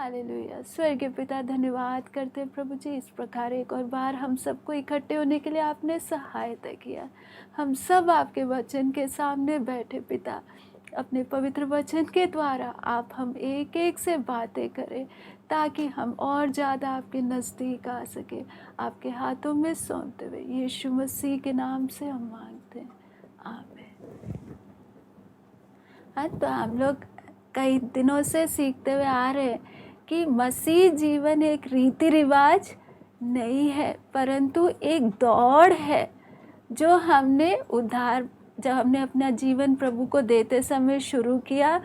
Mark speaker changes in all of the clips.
Speaker 1: Hallelujah. स्वर्गीय पिता, धन्यवाद करते हैं प्रभु जी, इस प्रकार एक और बार हम सबको इकट्ठे होने के लिए आपने सहायता किया। हम सब आपके वचन के सामने बैठे पिता, अपने पवित्र वचन के द्वारा आप हम एक एक से बातें करें ताकि हम और ज़्यादा आपके नज़दीक आ सके। आपके हाथों में सौंपते हुए यीशु मसीह के नाम से हम मांगते हैं, आमीन। हाँ, तो हम लोग कई दिनों से सीखते हुए आ रहे हैं कि मसीह जीवन एक रीति रिवाज नहीं है, परंतु एक दौड़ है जो जब हमने अपना जीवन प्रभु को देते समय शुरू किया,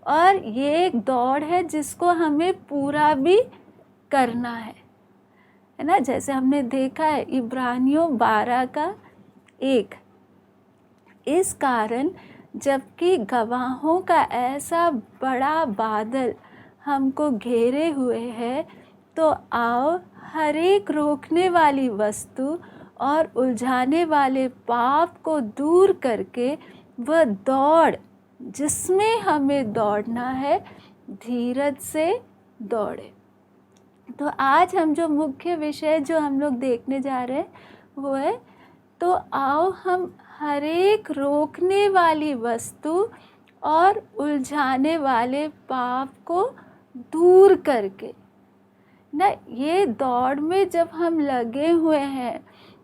Speaker 1: और ये एक दौड़ है जिसको हमें पूरा भी करना है ना। जैसे हमने देखा है इब्रानियों 12:1, इस कारण जबकि गवाहों का ऐसा बड़ा बादल हमको घेरे हुए है, तो आओ हर एक रोकने वाली वस्तु और उलझाने वाले पाप को दूर करके वह दौड़ जिसमें हमें दौड़ना है, धीरज से दौड़े। तो आज हम जो मुख्य विषय जो हम लोग देखने जा रहे हैं वो है, तो आओ हम हर एक रोकने वाली वस्तु और उलझाने वाले पाप को दूर करके ना। ये दौड़ में जब हम लगे हुए हैं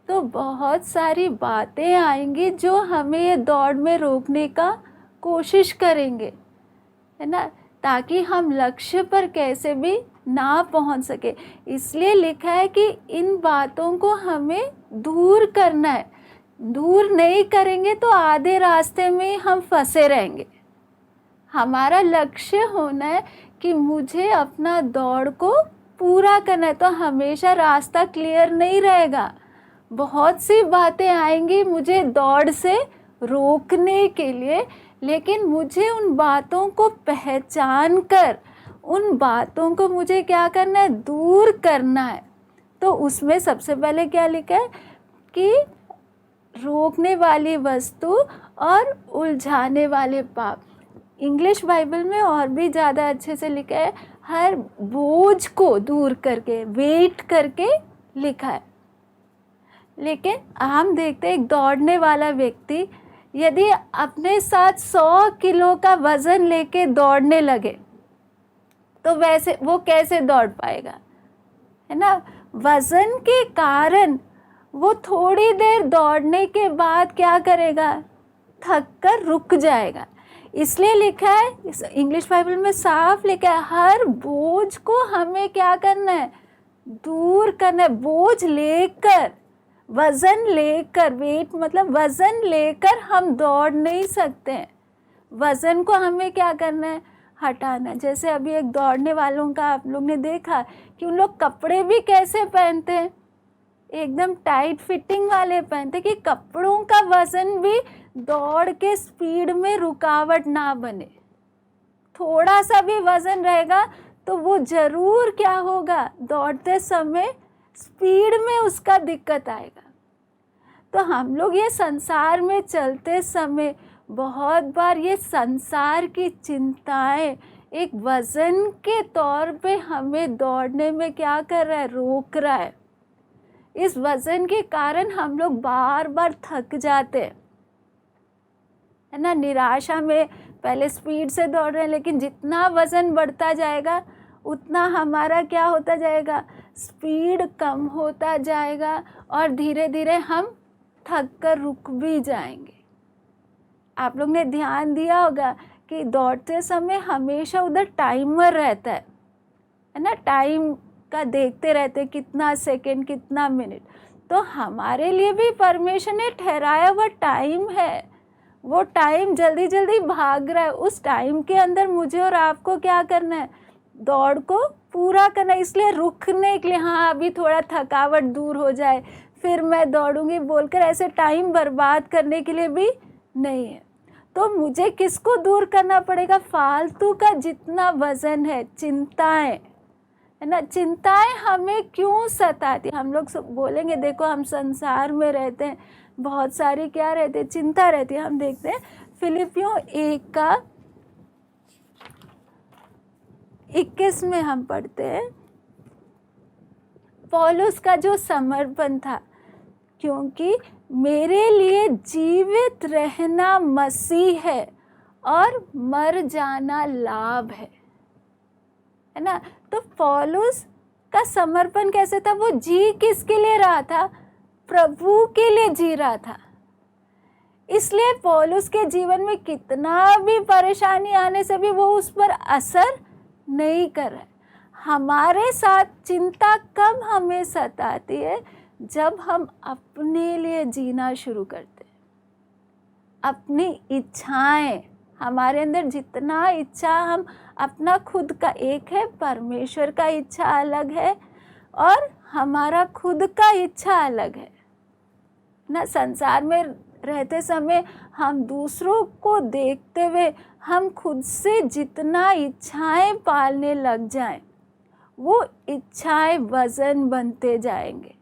Speaker 1: तो बहुत सारी बातें आएंगी जो हमें ये दौड़ में रोकने का कोशिश करेंगे, है ना, ताकि हम लक्ष्य पर कैसे भी ना पहुंच सके। इसलिए लिखा है कि इन बातों को हमें दूर करना है। दूर नहीं करेंगे तो आधे रास्ते में हम फंसे रहेंगे। हमारा लक्ष्य होना है कि मुझे अपना दौड़ को पूरा करना है, तो हमेशा रास्ता क्लियर नहीं रहेगा। बहुत सी बातें आएंगी मुझे दौड़ से रोकने के लिए, लेकिन मुझे उन बातों को पहचान कर उन बातों को मुझे क्या करना है, दूर करना है। तो उसमें सबसे पहले क्या लिखा है कि रोकने वाली वस्तु और उलझाने वाले पाप। इंग्लिश बाइबल में और भी ज़्यादा अच्छे से लिखा है, हर बोझ को दूर करके, वेट करके लिखा है। लेकिन हम देखते हैं एक दौड़ने वाला व्यक्ति यदि अपने साथ 100 किलो का वज़न लेके दौड़ने लगे तो वैसे वो कैसे दौड़ पाएगा, है ना। वज़न के कारण वो थोड़ी देर दौड़ने के बाद क्या करेगा, थक कर रुक जाएगा। इसलिए लिखा है, इंग्लिश बाइबल में साफ लिखा है, हर बोझ को हमें क्या करना है, दूर करना है। बोझ लेकर, वज़न लेकर, वेट मतलब वज़न लेकर हम दौड़ नहीं सकते हैं। वज़न को हमें क्या करना है, हटाना। जैसे अभी एक दौड़ने वालों का आप लोग ने देखा कि उन लोग कपड़े भी कैसे पहनते हैं, एकदम टाइट फिटिंग वाले पहनते, कि कपड़ों का वज़न भी दौड़ के स्पीड में रुकावट ना बने। थोड़ा सा भी वज़न रहेगा तो वो ज़रूर क्या होगा, दौड़ते समय स्पीड में उसका दिक्कत आएगा। तो हम लोग ये संसार में चलते समय बहुत बार ये संसार की चिंताएं एक वज़न के तौर पे हमें दौड़ने में क्या कर रहा है, रोक रहा है। इस वज़न के कारण हम लोग बार बार थक जाते हैं, है ना। निराशा में पहले स्पीड से दौड़ रहे हैं, लेकिन जितना वज़न बढ़ता जाएगा उतना हमारा क्या होता जाएगा, स्पीड कम होता जाएगा और धीरे धीरे हम थक कर रुक भी जाएंगे। आप लोग ने ध्यान दिया होगा कि दौड़ते समय हमेशा उधर टाइमर रहता है ना, टाइम का देखते रहते कितना सेकंड, कितना मिनट। तो हमारे लिए भी परमेश्वर ने ठहराया हुआ टाइम है, वो टाइम जल्दी जल्दी भाग रहा है। उस टाइम के अंदर मुझे और आपको क्या करना है, दौड़ को पूरा करना है। इसलिए रुकने के लिए, हाँ अभी थोड़ा थकावट दूर हो जाए फिर मैं दौड़ूंगी बोलकर ऐसे टाइम बर्बाद करने के लिए भी नहीं है। तो मुझे किसको दूर करना पड़ेगा, फालतू का जितना वज़न है, चिंताएं, है ना। चिंताएं हमें क्यों सताती, हम लोग बोलेंगे देखो हम संसार में रहते हैं, बहुत सारी क्या रहती है, चिंता रहती है। हम देखते हैं फिलिपियों 1 का 21 में हम पढ़ते हैं पौलुस का जो समर्पण था, क्योंकि मेरे लिए जीवित रहना मसीह है और मर जाना लाभ है ना। तो पौलुस का समर्पण कैसे था? वो जी किसके लिए रहा था? प्रभु के लिए जी रहा था। इसलिए पौलुस के जीवन में कितना भी परेशानी आने से भी वो उस पर असर नहीं कर रहा है। हमारे साथ चिंता कब हमें सताती है? जब हम अपने लिए जीना शुरू करते हैं, अपनी इच्छाएं, हमारे अंदर जितना इच्छा, हम अपना खुद का एक है, परमेश्वर का इच्छा अलग है और हमारा खुद का इच्छा अलग है ना। संसार में रहते समय हम दूसरों को देखते हुए हम खुद से जितना इच्छाएं पालने लग जाएं, वो इच्छाएं वजन बनते जाएंगे,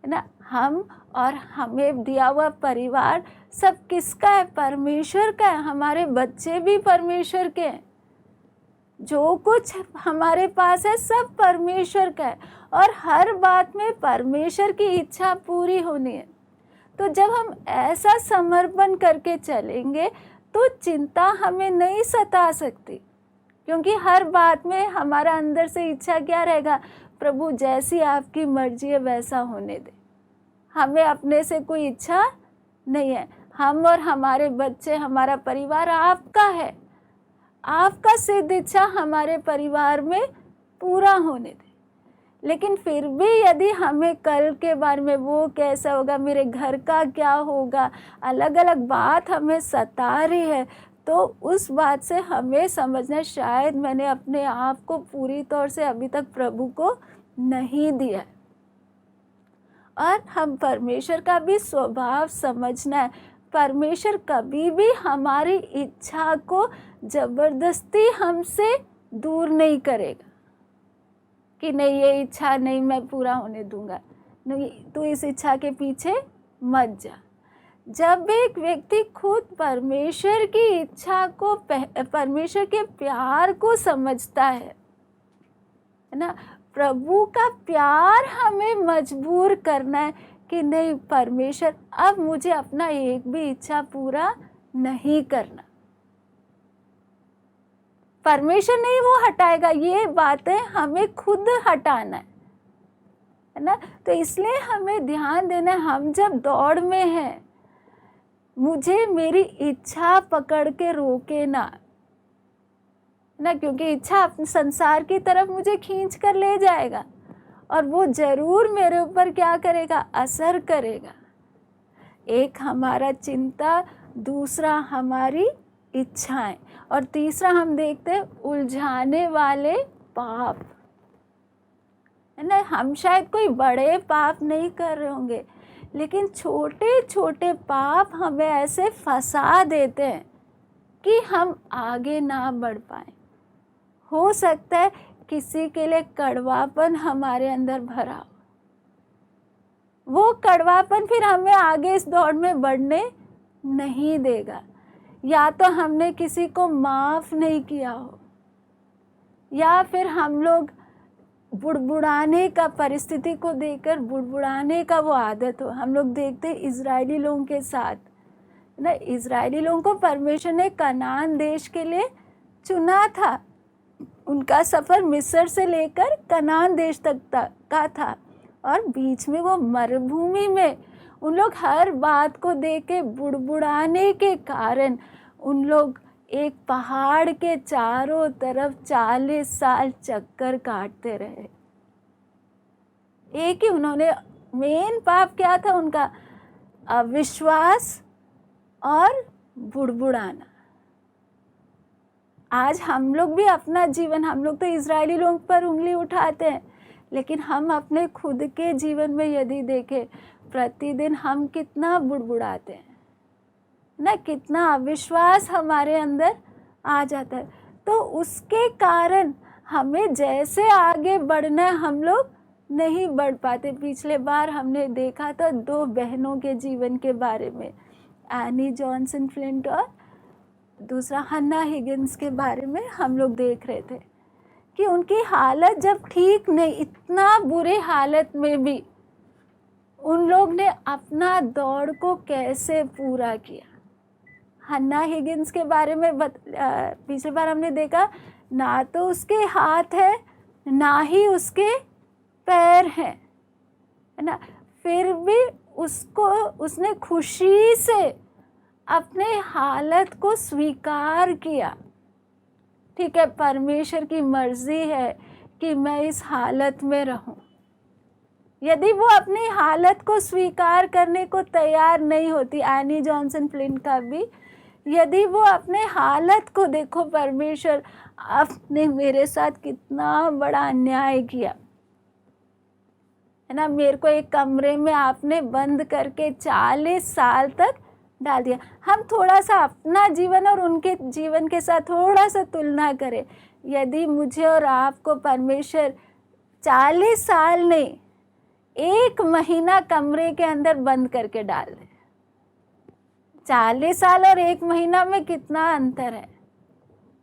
Speaker 1: है ना। हम और हमें दिया हुआ परिवार सब किसका है? परमेश्वर का है। हमारे बच्चे भी परमेश्वर के हैं। जो कुछ हमारे पास है सब परमेश्वर का है और हर बात में परमेश्वर की इच्छा पूरी होनी है। तो जब हम ऐसा समर्पण करके चलेंगे तो चिंता हमें नहीं सता सकती, क्योंकि हर बात में हमारा अंदर से इच्छा क्या रहेगा? प्रभु जैसी आपकी मर्जी है वैसा होने दे। हमें अपने से कोई इच्छा नहीं है। हम और हमारे बच्चे, हमारा परिवार आपका है। आपका सिद्ध इच्छा हमारे परिवार में पूरा होने दे। लेकिन फिर भी यदि हमें कल के बारे में, वो कैसा होगा, मेरे घर का क्या होगा, अलग अलग बात हमें सता रही है, तो उस बात से हमें समझना, शायद मैंने अपने आप को पूरी तौर से अभी तक प्रभु को नहीं दिया। और हम परमेश्वर का भी स्वभाव समझना है। परमेश्वर कभी भी हमारी इच्छा को जबरदस्ती हमसे दूर नहीं करेगा कि नहीं, ये इच्छा नहीं मैं पूरा होने दूंगा, नहीं तू इस इच्छा के पीछे मत जा। जब एक व्यक्ति खुद परमेश्वर की इच्छा को, परमेश्वर के प्यार को समझता है ना, प्रभु का प्यार हमें मजबूर करना है कि नहीं परमेश्वर, अब मुझे अपना एक भी इच्छा पूरा नहीं करना। परमेश्वर नहीं वो हटाएगा, ये बातें हमें खुद हटाना है ना। तो इसलिए हमें ध्यान देना है, हम जब दौड़ में हैं, मुझे मेरी इच्छा पकड़ के रोके ना, क्योंकि इच्छा संसार की तरफ मुझे खींच कर ले जाएगा और वो जरूर मेरे ऊपर क्या करेगा? असर करेगा। एक हमारा चिंता, दूसरा हमारी इच्छाएं, और तीसरा हम देखते हैं उलझाने वाले पाप, है ना। हम शायद कोई बड़े पाप नहीं कर रहे होंगे, लेकिन छोटे छोटे पाप हमें ऐसे फंसा देते हैं कि हम आगे ना बढ़ पाए। हो सकता है किसी के लिए कड़वापन हमारे अंदर भरा हो, वो कड़वापन फिर हमें आगे इस दौड़ में बढ़ने नहीं देगा। या तो हमने किसी को माफ़ नहीं किया हो, या फिर हम लोग बुड़बुड़ाने का, परिस्थिति को देखकर बुड़बुड़ाने का वो आदत हो। हम लोग देखते हैं इजरायली लोगों के साथ ना, इजरायली लोगों को परमेश्वर ने कनान देश के लिए चुना था। उनका सफ़र मिस्र से लेकर कनान देश तक का था, और बीच में वो मरुभूमि में उन लोग हर बात को देख के बुड़बुड़ाने के कारण उन लोग एक पहाड़ के चारों तरफ 40 साल चक्कर काटते रहे। एक ही उन्होंने, मेन पाप क्या था उनका? अविश्वास और बुड़बुड़ाना। आज हम लोग भी अपना जीवन, हम लोग तो इजरायली लोगों पर उंगली उठाते हैं, लेकिन हम अपने खुद के जीवन में यदि देखें, प्रतिदिन हम कितना बुड़बुड़ाते हैं ना, कितना अविश्वास हमारे अंदर आ जाता है। तो उसके कारण हमें जैसे आगे बढ़ना है, हम लोग नहीं बढ़ पाते। पिछले बार हमने देखा था 2 बहनों के जीवन के बारे में, एनी जॉनसन फ्लिंट और दूसरा हन्ना हिगिंस के बारे में हम लोग देख रहे थे कि उनकी हालत जब ठीक नहीं, इतना बुरे हालत में भी उन लोग ने अपना दौड़ को कैसे पूरा किया। हन्ना हिगिंस के बारे में पिछली बार हमने देखा, ना तो उसके हाथ है ना ही उसके पैर हैं, है ना, फिर भी उसने खुशी से अपने हालत को स्वीकार किया। ठीक है, परमेश्वर की मर्जी है कि मैं इस हालत में रहूं। यदि वो अपनी हालत को स्वीकार करने को तैयार नहीं होती, एनी जॉनसन फ्लिंट का भी, यदि वो अपने हालत को, देखो परमेश्वर आपने मेरे साथ कितना बड़ा अन्याय किया, है ना, मेरे को एक कमरे में आपने बंद करके 40 साल तक डाल दिया। हम थोड़ा सा अपना जीवन और उनके जीवन के साथ थोड़ा सा तुलना करें। यदि मुझे और आपको परमेश्वर 40 साल नहीं, 1 महीना कमरे के अंदर बंद करके डाल दे, 40 साल और 1 महीना में कितना अंतर है।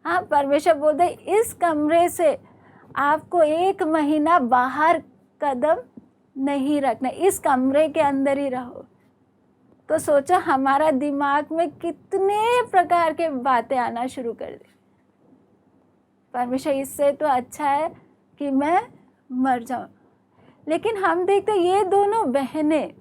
Speaker 1: हाँ, परमेश्वर बोलते इस कमरे से आपको 1 महीना बाहर कदम नहीं रखना, इस कमरे के अंदर ही रहो। तो सोचो हमारा दिमाग में कितने प्रकार के बातें आना शुरू कर दे। परमेश्वर इससे तो अच्छा है कि मैं मर जाऊं। लेकिन हम देखते ये दोनों बहनें,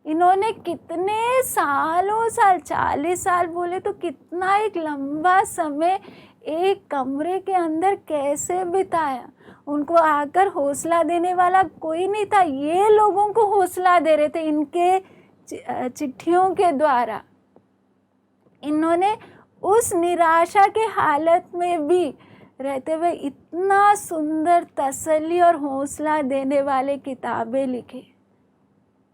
Speaker 1: इन्होंने कितने सालों साल, 40 साल बोले तो कितना एक लंबा समय एक कमरे के अंदर कैसे बिताया। उनको आकर हौसला देने वाला कोई नहीं था, ये लोगों को हौसला दे रहे थे इनके चिट्ठियों के द्वारा। इन्होंने उस निराशा के हालत में भी रहते हुए इतना सुंदर तसल्ली और हौसला देने वाले किताबें लिखे,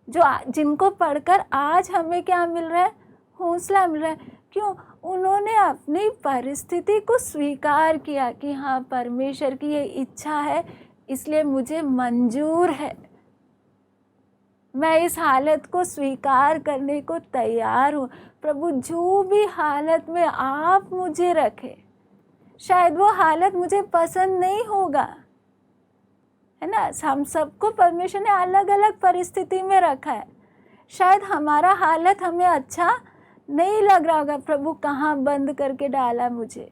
Speaker 1: जो जिनको पढ़कर आज हमें क्या मिल रहा है, हौसला मिल रहा है। क्यों? उन्होंने अपनी परिस्थिति को स्वीकार किया कि हाँ, परमेश्वर की ये इच्छा है, इसलिए मुझे मंजूर है, मैं इस हालत को स्वीकार करने को तैयार हूँ। प्रभु, जो भी हालत में आप मुझे रखे, शायद वो हालत मुझे पसंद नहीं होगा, है ना। हम सबको परमेश्वर ने अलग अलग परिस्थिति में रखा है। शायद हमारा हालत हमें अच्छा नहीं लग रहा होगा, प्रभु कहाँ बंद करके डाला मुझे।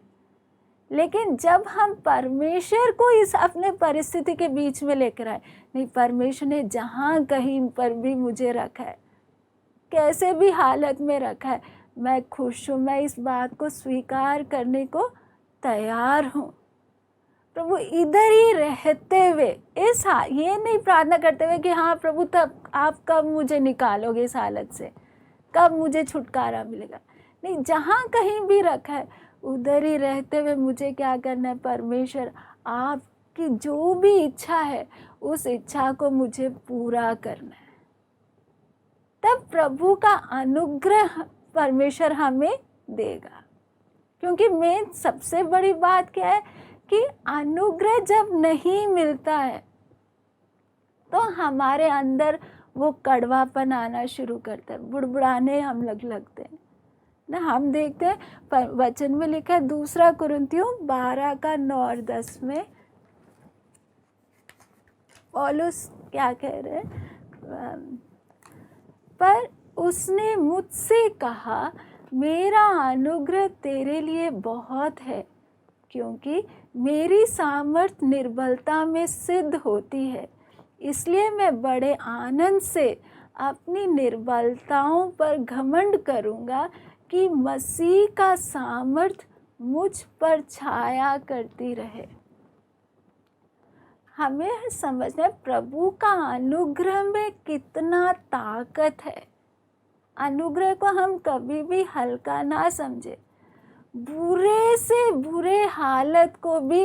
Speaker 1: लेकिन जब हम परमेश्वर को इस अपने परिस्थिति के बीच में लेकर आए, नहीं, परमेश्वर ने जहाँ कहीं पर भी मुझे रखा है, कैसे भी हालत में रखा है, मैं खुश हूँ, मैं इस बात को स्वीकार करने को तैयार हूँ। प्रभु, इधर ही रहते हुए ये नहीं प्रार्थना करते हुए कि हाँ प्रभु तब आप कब मुझे निकालोगे इस हालत से, कब मुझे छुटकारा मिलेगा। नहीं, जहाँ कहीं भी रखा है उधर ही रहते हुए मुझे क्या करना है, परमेश्वर आपकी जो भी इच्छा है उस इच्छा को मुझे पूरा करना है। तब प्रभु का अनुग्रह परमेश्वर हमें देगा। क्योंकि मेन सबसे बड़ी बात क्या है कि अनुग्रह जब नहीं मिलता है तो हमारे अंदर वो कड़वापन आना शुरू करता है, बुड़बुड़ाने हम लगते हैं ना। हम देखते हैं वचन में लिखा है 2 कुरिन्थियों 12 का 9 और 10 में पौलुस क्या कह रहे हैं, पर उसने मुझसे कहा, मेरा अनुग्रह तेरे लिए बहुत है, क्योंकि मेरी सामर्थ निर्बलता में सिद्ध होती है। इसलिए मैं बड़े आनंद से अपनी निर्बलताओं पर घमंड करूँगा कि मसीह का सामर्थ मुझ पर छाया करती रहे। हमें समझना है प्रभु का अनुग्रह में कितना ताकत है। अनुग्रह को हम कभी भी हल्का ना समझे। बुरे से बुरे हालत को भी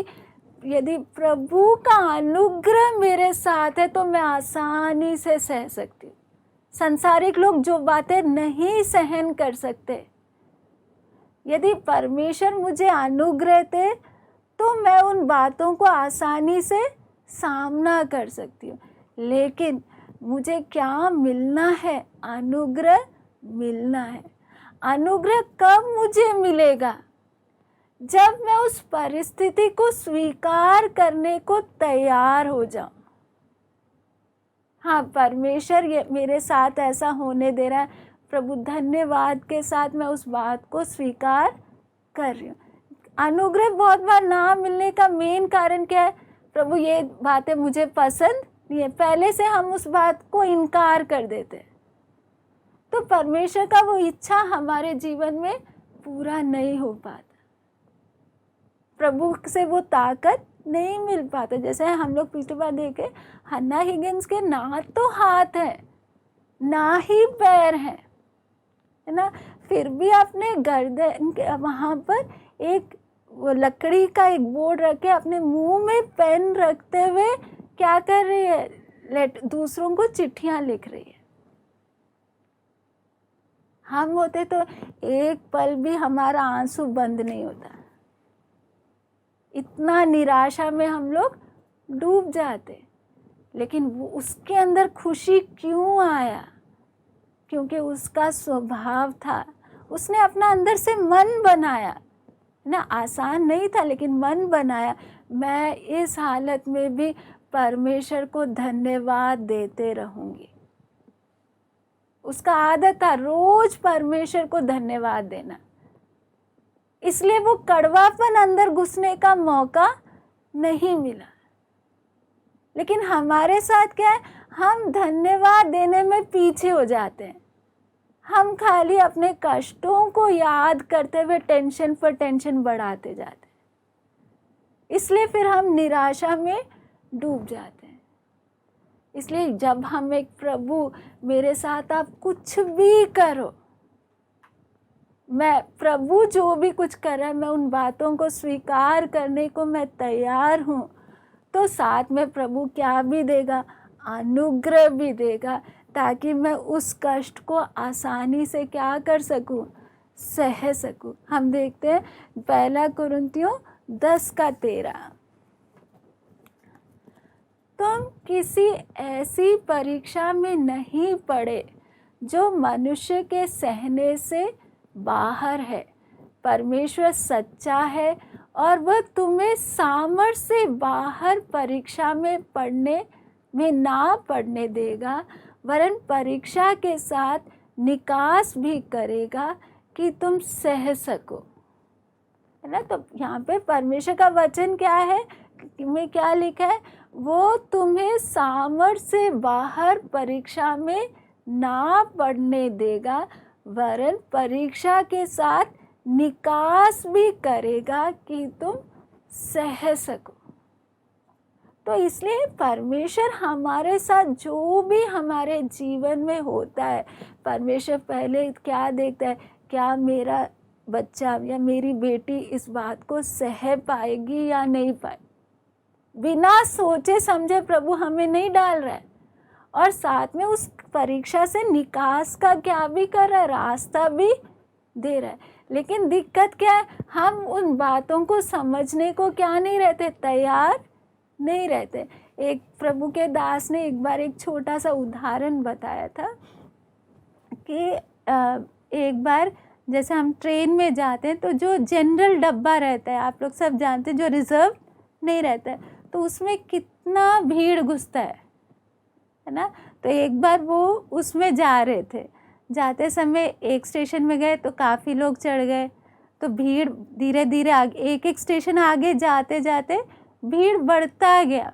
Speaker 1: यदि प्रभु का अनुग्रह मेरे साथ है तो मैं आसानी से सह सकती हूँ। संसारिक लोग जो बातें नहीं सहन कर सकते, यदि परमेश्वर मुझे अनुग्रह दे तो मैं उन बातों को आसानी से सामना कर सकती हूँ। लेकिन मुझे क्या मिलना है? अनुग्रह मिलना है। अनुग्रह कब मुझे मिलेगा? जब मैं उस परिस्थिति को स्वीकार करने को तैयार हो जाऊं। हाँ, परमेश्वर ये मेरे साथ ऐसा होने दे रहा है, प्रभु धन्यवाद के साथ मैं उस बात को स्वीकार कर रही हूँ। अनुग्रह बहुत बार ना मिलने का मेन कारण क्या है? प्रभु ये बातें मुझे पसंद नहीं है, पहले से हम उस बात को इनकार कर देते हैं, तो परमेश्वर का वो इच्छा हमारे जीवन में पूरा नहीं हो पाता, प्रभु से वो ताकत नहीं मिल पाता। जैसे हम लोग पिछली बार देखे, हन्ना हिगिंस के ना तो हाथ है ना ही पैर है ना, फिर भी अपने गर्दन के वहाँ पर एक वो लकड़ी का एक बोर्ड रखे, अपने मुंह में पेन रखते हुए क्या कर रही है? दूसरों को चिट्ठियां लिख रही है। हम होते तो एक पल भी हमारा आंसू बंद नहीं होता, इतना निराशा में हम लोग डूब जाते। लेकिन वो उसके अंदर खुशी क्यों आया? क्योंकि उसका स्वभाव था, उसने अपना अंदर से मन बनाया ना। आसान नहीं था लेकिन मन बनाया, मैं इस हालत में भी परमेश्वर को धन्यवाद देते रहूंगी। उसका आदत था रोज परमेश्वर को धन्यवाद देना, इसलिए वो कड़वापन अंदर घुसने का मौका नहीं मिला। लेकिन हमारे साथ क्या है? हम धन्यवाद देने में पीछे हो जाते हैं, हम खाली अपने कष्टों को याद करते हुए टेंशन पर टेंशन बढ़ाते जाते हैं, इसलिए फिर हम निराशा में डूब जाते हैं। इसलिए जब हम एक प्रभु मेरे साथ आप कुछ भी करो, मैं प्रभु जो भी कुछ कर रहा है मैं उन बातों को स्वीकार करने को मैं तैयार हूँ, तो साथ में प्रभु क्या भी देगा? अनुग्रह भी देगा, ताकि मैं उस कष्ट को आसानी से क्या कर सकूं? सह सकूं। हम देखते हैं 1 कुरिन्थियों 10:13, तुम किसी ऐसी परीक्षा में नहीं पड़े जो मनुष्य के सहने से बाहर है। परमेश्वर सच्चा है और वह तुम्हें सामर्थ्य से बाहर परीक्षा में पड़ने में ना पड़ने देगा, वरन परीक्षा के साथ निकास भी करेगा कि तुम सह सको। है ना? तो यहाँ पे परमेश्वर का वचन क्या है? में क्या लिखा है? वो तुम्हें सामर्थ्य से बाहर परीक्षा में ना पड़ने देगा, वरन परीक्षा के साथ निकास भी करेगा कि तुम सह सको। तो इसलिए परमेश्वर हमारे साथ जो भी हमारे जीवन में होता है, परमेश्वर पहले क्या देखता है? क्या मेरा बच्चा या मेरी बेटी इस बात को सह पाएगी या नहीं पाएगी? बिना सोचे समझे प्रभु हमें नहीं डाल रहा है, और साथ में उस परीक्षा से निकास का क्या भी कर रहा है? रास्ता भी दे रहा है। लेकिन दिक्कत क्या है? हम उन बातों को समझने को क्या नहीं रहते? तैयार नहीं रहते। एक प्रभु के दास ने एक बार एक छोटा सा उदाहरण बताया था कि एक बार जैसे हम ट्रेन में जाते हैं तो जो जनरल डब्बा रहता है, आप लोग सब जानते हैं, जो रिजर्व नहीं रहता है, तो उसमें कितना भीड़ घुसता है ना। तो एक बार वो उसमें जा रहे थे, जाते समय एक स्टेशन में गए तो काफ़ी लोग चढ़ गए, तो भीड़ धीरे धीरे आगे, एक एक स्टेशन आगे जाते जाते भीड़ बढ़ता गया।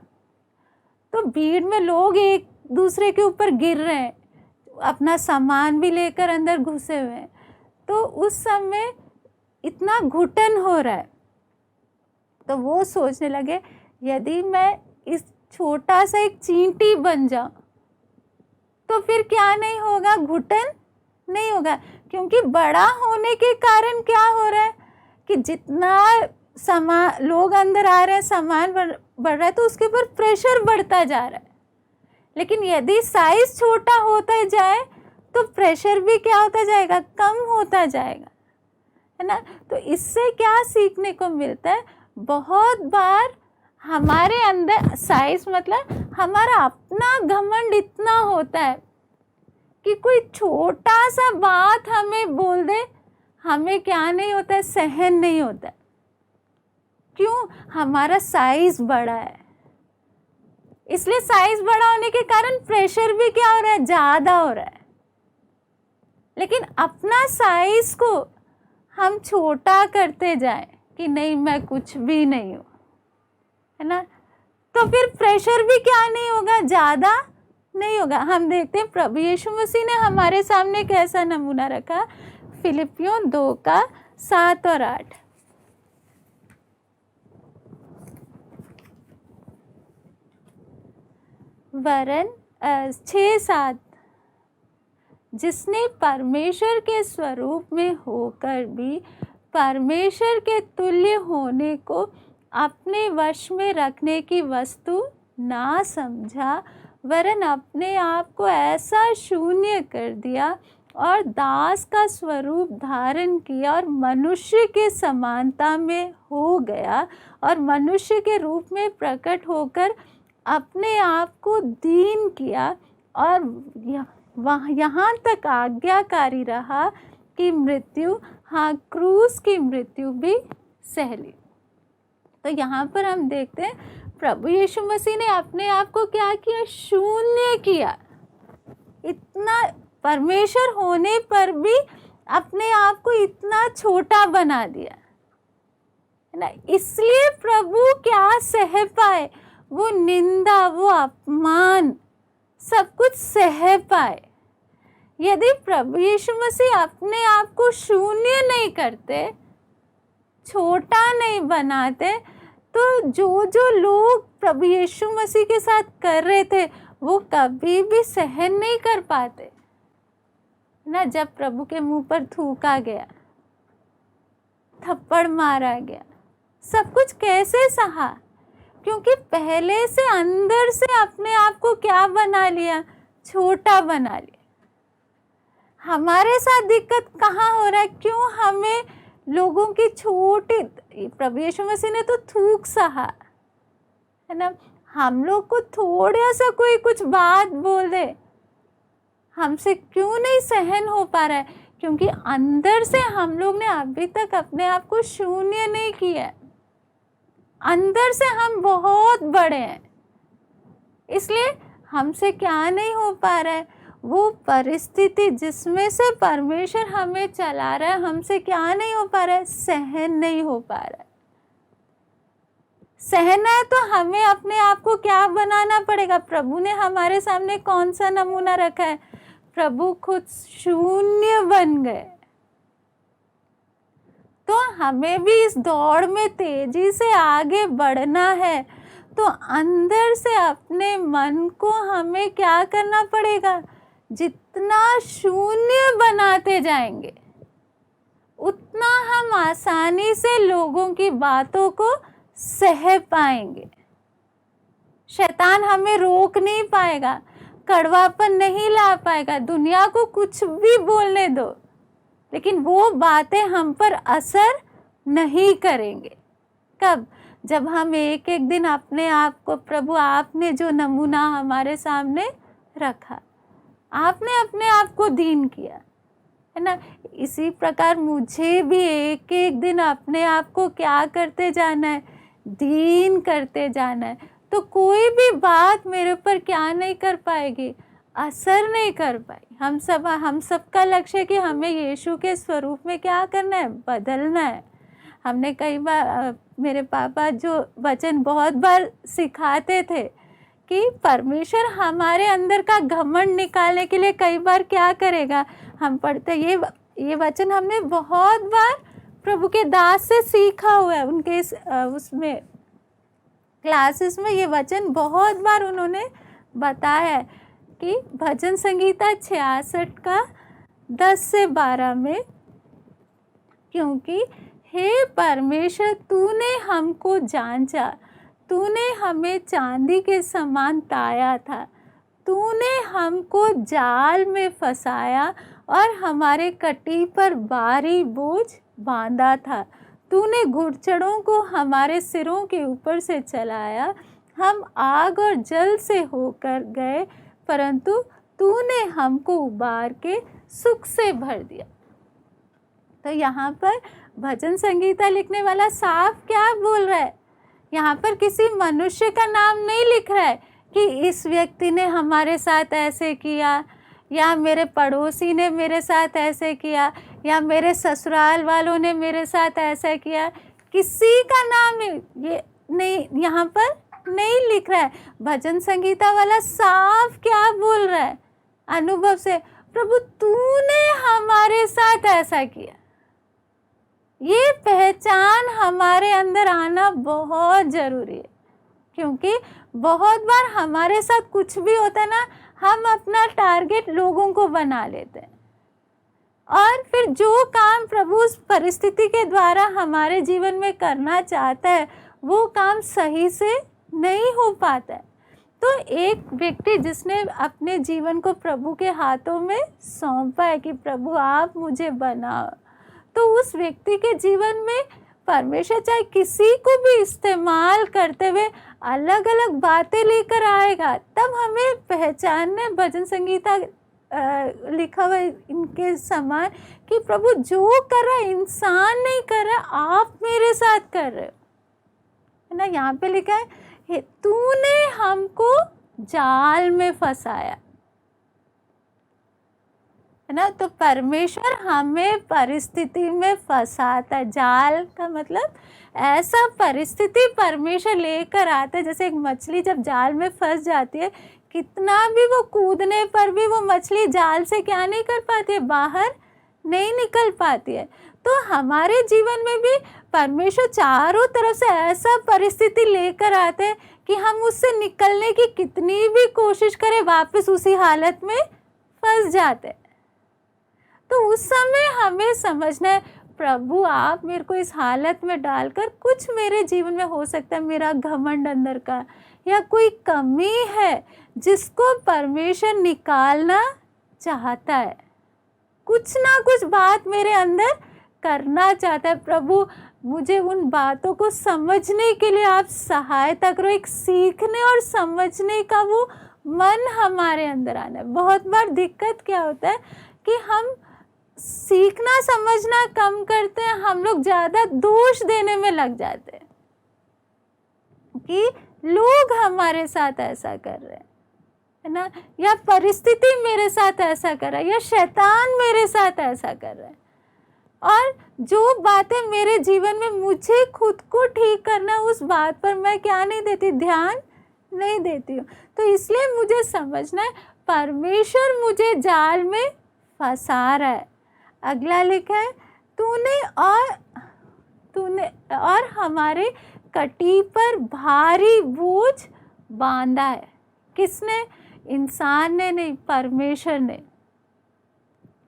Speaker 1: तो भीड़ में लोग एक दूसरे के ऊपर गिर रहे हैं, अपना सामान भी लेकर अंदर घुसे हुए हैं। तो उस समय इतना घुटन हो रहा है, तो वो सोचने लगे यदि मैं इस छोटा सा एक चींटी बन जाऊं तो फिर क्या नहीं होगा? घुटन नहीं होगा। क्योंकि बड़ा होने के कारण क्या हो रहा है कि जितना सामान लोग अंदर आ रहे हैं, सामान बढ़ रहा है, तो उसके ऊपर प्रेशर बढ़ता जा रहा है। लेकिन यदि साइज छोटा होता जाए तो प्रेशर भी क्या होता जाएगा? कम होता जाएगा, है ना। तो इससे क्या सीखने को मिलता है? बहुत बार हमारे अंदर साइज मतलब हमारा अपना घमंड इतना होता है कि कोई छोटा सा बात हमें बोल दे, हमें क्या नहीं होता है, सहन नहीं होता है। क्यों? हमारा साइज बड़ा है, इसलिए साइज बड़ा होने के कारण प्रेशर भी क्या हो रहा है, ज़्यादा हो रहा है। लेकिन अपना साइज को हम छोटा करते जाएं कि नहीं मैं कुछ भी नहीं हूँ, है ना, तो फिर प्रेशर भी क्या नहीं होगा, ज़्यादा नहीं होगा। हम देखते हैं प्रभु यीशु मसीह ने हमारे सामने कैसा नमूना रखा, फिलिपियों 2:7 और 8। वरन 6-7, जिसने परमेश्वर के स्वरूप में होकर भी परमेश्वर के तुल्य होने को अपने वश में रखने की वस्तु ना समझा, वरन अपने आप को ऐसा शून्य कर दिया और दास का स्वरूप धारण किया और मनुष्य के समानता में हो गया और मनुष्य के रूप में प्रकट होकर अपने आप को दीन किया और यहाँ तक आज्ञाकारी रहा कि मृत्यु, हाँ क्रूस की मृत्यु भी सह ली। तो यहाँ पर हम देखते हैं प्रभु यीशु मसीह ने अपने आप को क्या किया, शून्य किया। इतना परमेश्वर होने पर भी अपने आप को इतना छोटा बना दिया, है ना। इसलिए प्रभु क्या सह पाए, वो निंदा, वो अपमान सब कुछ सह पाए। यदि प्रभु यीशु मसीह अपने आप को शून्य नहीं करते, छोटा नहीं बनाते, तो जो जो लोग प्रभु यीशु मसीह के साथ कर रहे थे वो कभी भी सहन नहीं कर पाते ना। जब प्रभु के मुंह पर थूका गया, थप्पड़ मारा गया, सब कुछ कैसे सहा, क्योंकि पहले से अंदर से अपने आप को क्या बना लिया, छोटा बना लिया। हमारे साथ दिक्कत कहाँ हो रहा है, क्यों हमें लोगों की छोटी, प्रभु यीशु मसीह ने तो थूक सहा, है ना। हम लोग को थोड़ा सा कोई कुछ बात बोल दे, हमसे क्यों नहीं सहन हो पा रहा है, क्योंकि अंदर से हम लोग ने अभी तक अपने आप को शून्य नहीं किया। अंदर से हम बहुत बड़े हैं, इसलिए हमसे क्या नहीं हो पा रहा है, वो परिस्थिति जिसमें से परमेश्वर हमें चला रहा है, हमसे क्या नहीं हो पा रहा है, सहन नहीं हो पा रहा है। सहना है तो हमें अपने आप को क्या बनाना पड़ेगा। प्रभु ने हमारे सामने कौन सा नमूना रखा है, प्रभु खुद शून्य बन गए। तो हमें भी इस दौड़ में तेजी से आगे बढ़ना है, तो अंदर से अपने मन को हमें क्या करना पड़ेगा, जितना शून्य बनाते जाएंगे उतना हम आसानी से लोगों की बातों को सह पाएंगे। शैतान हमें रोक नहीं पाएगा, कड़वापन नहीं ला पाएगा। दुनिया को कुछ भी बोलने दो, लेकिन वो बातें हम पर असर नहीं करेंगे। कब? जब हम एक एक दिन अपने आप को, प्रभु आपने जो नमूना हमारे सामने रखा, आपने अपने आप को दीन किया, है ना। इसी प्रकार मुझे भी एक एक दिन अपने आप को क्या करते जाना है, दीन करते जाना है। तो कोई भी बात मेरे पर क्या नहीं कर पाएगी, असर नहीं कर पाई। हम सबका लक्ष्य है कि हमें यीशु के स्वरूप में क्या करना है, बदलना है। हमने कई बार, मेरे पापा जो वचन बहुत बार सिखाते थे कि परमेश्वर हमारे अंदर का घमंड निकालने के लिए कई बार क्या करेगा, हम पढ़ते, ये वचन हमने बहुत बार प्रभु के दास से सीखा हुआ है। उनके उसमें क्लासेस में ये वचन बहुत बार उन्होंने बताया है कि भजन संगीता 66 का 10 से 12 में, क्योंकि हे परमेश्वर तूने हमको जांचा, तूने हमें चांदी के समान ताया था, तूने हमको जाल में फंसाया और हमारे कटी पर भारी बोझ बांधा था, तूने घुड़चड़ों को हमारे सिरों के ऊपर से चलाया, हम आग और जल से होकर गए परंतु तूने हमको उबार के सुख से भर दिया। तो यहाँ पर भजन संगीता लिखने वाला साफ क्या बोल रहा है, यहाँ पर किसी मनुष्य का नाम नहीं लिख रहा है कि इस व्यक्ति ने हमारे साथ ऐसे किया, या मेरे पड़ोसी ने मेरे साथ ऐसे किया, या मेरे ससुराल वालों ने मेरे साथ ऐसा किया। किसी का नाम ये नहीं यहाँ पर नहीं लिख रहा है। भजन संगीता वाला साफ क्या बोल रहा है अनुभव से, प्रभु तूने हमारे साथ ऐसा किया। ये पहचान हमारे अंदर आना बहुत ज़रूरी है, क्योंकि बहुत बार हमारे साथ कुछ भी होता है ना, हम अपना टारगेट लोगों को बना लेते हैं, और फिर जो काम प्रभु उस परिस्थिति के द्वारा हमारे जीवन में करना चाहता है वो काम सही से नहीं हो पाता है। तो एक व्यक्ति जिसने अपने जीवन को प्रभु के हाथों में सौंपा है कि प्रभु आप मुझे बनाओ, तो उस व्यक्ति के जीवन में परमेश्वर चाहे किसी को भी इस्तेमाल करते हुए अलग अलग बातें लेकर आएगा। तब हमें पहचानना भजन संगीता लिखा हुआ इनके समान कि प्रभु जो कर रहा है इंसान नहीं कर रहा, आप मेरे साथ कर रहे हो, है ना। यहाँ पे लिखा है तूने हमको जाल में फंसाया, है ना। तो परमेश्वर हमें परिस्थिति में फंसाता है। जाल का मतलब ऐसा परिस्थिति परमेश्वर लेकर आता है, जैसे एक मछली जब जाल में फंस जाती है, कितना भी वो कूदने पर भी वो मछली जाल से क्या नहीं कर पाती है, बाहर नहीं निकल पाती है। तो हमारे जीवन में भी परमेश्वर चारों तरफ से ऐसा परिस्थिति लेकर आते हैं कि हम उससे निकलने की कितनी भी कोशिश करें वापस उसी हालत में फंस जाते हैं। तो उस समय हमें समझना है प्रभु आप मेरे को इस हालत में डालकर, कुछ मेरे जीवन में हो सकता है मेरा घमंड अंदर का या कोई कमी है जिसको परमेश्वर निकालना चाहता है, कुछ ना कुछ बात मेरे अंदर करना चाहता है। प्रभु मुझे उन बातों को समझने के लिए आप सहायता करो, एक सीखने और समझने का वो मन हमारे अंदर आना है। बहुत बार दिक्कत क्या होता है कि हम सीखना समझना कम करते हैं, हम लोग ज़्यादा दोष देने में लग जाते हैं कि लोग हमारे साथ ऐसा कर रहे हैं, है ना, या परिस्थिति मेरे साथ ऐसा कर रहा है, या शैतान मेरे साथ ऐसा कर रहा है। और जो बातें मेरे जीवन में मुझे खुद को ठीक करना, उस बात पर मैं क्या नहीं देती, ध्यान नहीं देती हूँ। तो इसलिए मुझे समझना है परमेश्वर मुझे जाल में फंसा रहा है। अगला लिखा है तूने और हमारे कटी पर भारी बोझ बांधा है। किसने? इंसान ने नहीं, परमेश्वर ने।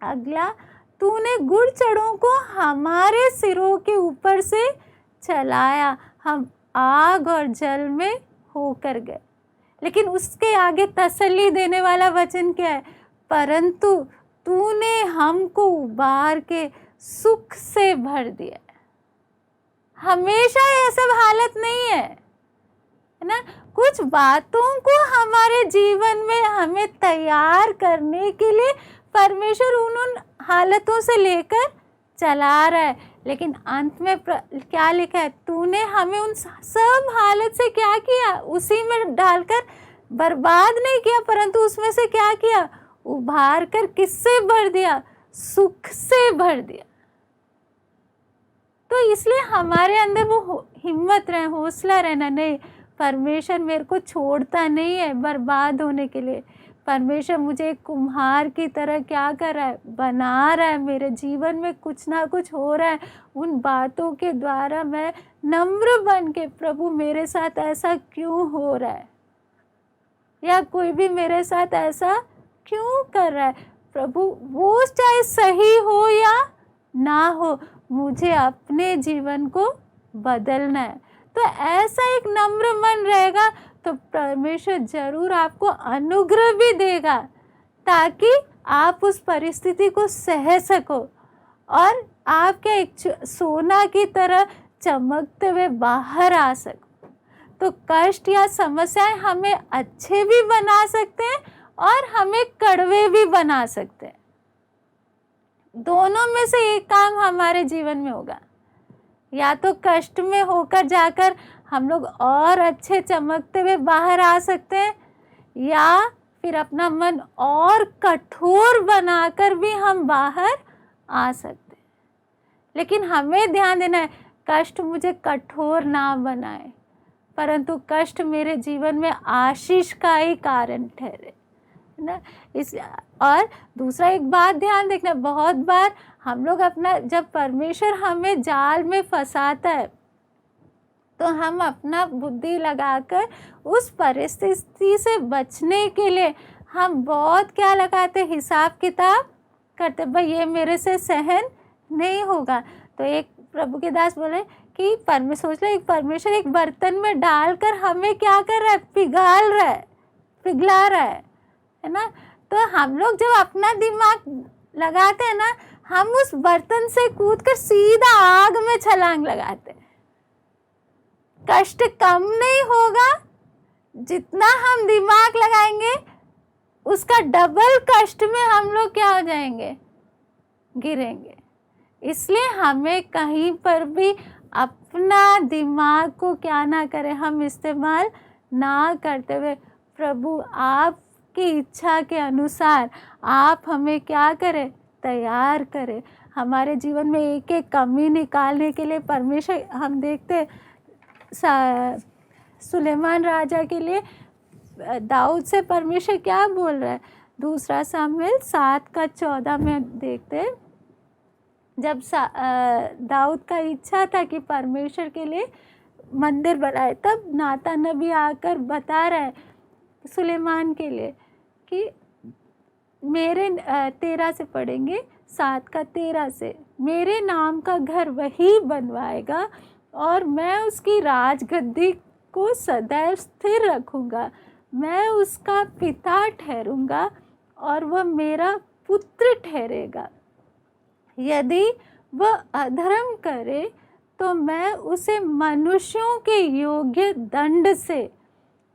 Speaker 1: अगला तूने गुड़चड़ों को हमारे सिरों के ऊपर से चलाया, हम आग और जल में होकर गए। लेकिन उसके आगे तसल्ली देने वाला वचन क्या है? परंतु तूने हमको उबार के सुख से भर दिया। हमेशा ये सब हालत नहीं है ना। कुछ बातों को हमारे जीवन में हमें तैयार करने के लिए परमेश्वर उन हालतों से लेकर चला रहा है। लेकिन अंत में क्या लिखा है? तूने हमें उन सब हालत से क्या किया? उसी में डालकर बर्बाद नहीं किया, परंतु उसमें से क्या किया? उभार कर किससे भर दिया? सुख से भर दिया। तो इसलिए हमारे अंदर वो हिम्मत रहे, हौसला रहना, नहीं परमेश्वर मेरे को छोड़ता नहीं है बर्बाद होने के लिए। परमेश्वर मुझे एक कुम्हार की तरह क्या कर रहा है? बना रहा है। मेरे जीवन में कुछ ना कुछ हो रहा है। उन बातों के द्वारा मैं नम्र बन के, प्रभु मेरे साथ ऐसा क्यों हो रहा है, या कोई भी मेरे साथ ऐसा क्यों कर रहा है? प्रभु वो चाहे सही हो या ना हो, मुझे अपने जीवन को बदलना है। तो ऐसा एक नम्र मन रहेगा तो परमेश्वर जरूर आपको अनुग्रह भी देगा, ताकि आप उस परिस्थिति को सह सको और आप क्या एक सोना की तरह चमकते हुए बाहर आ सको। तो कष्ट या समस्याएं हमें अच्छे भी बना सकते हैं और हमें कड़वे भी बना सकते हैं। दोनों में से एक काम हमारे जीवन में होगा, या तो कष्ट में होकर जाकर हम लोग और अच्छे चमकते हुए बाहर आ सकते हैं, या फिर अपना मन और कठोर बनाकर भी हम बाहर आ सकते हैं। लेकिन हमें ध्यान देना है, कष्ट मुझे कठोर ना बनाए, परंतु कष्ट मेरे जीवन में आशीष का ही कारण ठहरे, है ना। इस और दूसरा एक बात ध्यान देखना, बहुत बार हम लोग अपना, जब परमेश्वर हमें जाल में फंसाता है तो हम अपना बुद्धि लगाकर उस परिस्थिति से बचने के लिए हम बहुत क्या लगाते, हिसाब किताब करते, भाई ये मेरे से सहन नहीं होगा। तो एक प्रभु के दास बोले कि परमेश्वर एक बर्तन में डालकर हमें क्या कर रहा है, पिघला रहा है ना। तो हम लोग जब अपना दिमाग लगाते हैं ना, हम उस बर्तन से कूदकर सीधा आग में छलांग लगाते हैं। कष्ट कम नहीं होगा, जितना हम दिमाग लगाएंगे उसका डबल कष्ट में हम लोग क्या हो जाएंगे, गिरेंगे। इसलिए हमें कहीं पर भी अपना दिमाग को क्या ना करें, हम इस्तेमाल ना करते हुए प्रभु आपकी इच्छा के अनुसार आप हमें क्या करें, तैयार करें। हमारे जीवन में एक एक कमी निकालने के लिए परमेश्वर, हम देखते सुलेमान राजा के लिए दाऊद से परमेश्वर क्या बोल रहा है, 2 सामुएल 7:14 में देखते हैं। जब दाऊद का इच्छा था कि परमेश्वर के लिए मंदिर बनाए, तब नातान नबी आकर बता रहा है सुलेमान के लिए कि मेरे 13 से पढ़ेंगे, 7:13 से, मेरे नाम का घर वही बनवाएगा और मैं उसकी राजगद्दी को सदैव स्थिर रखूँगा। मैं उसका पिता ठहरूँगा और वह मेरा पुत्र ठहरेगा। यदि वह अधर्म करे तो मैं उसे मनुष्यों के योग्य दंड से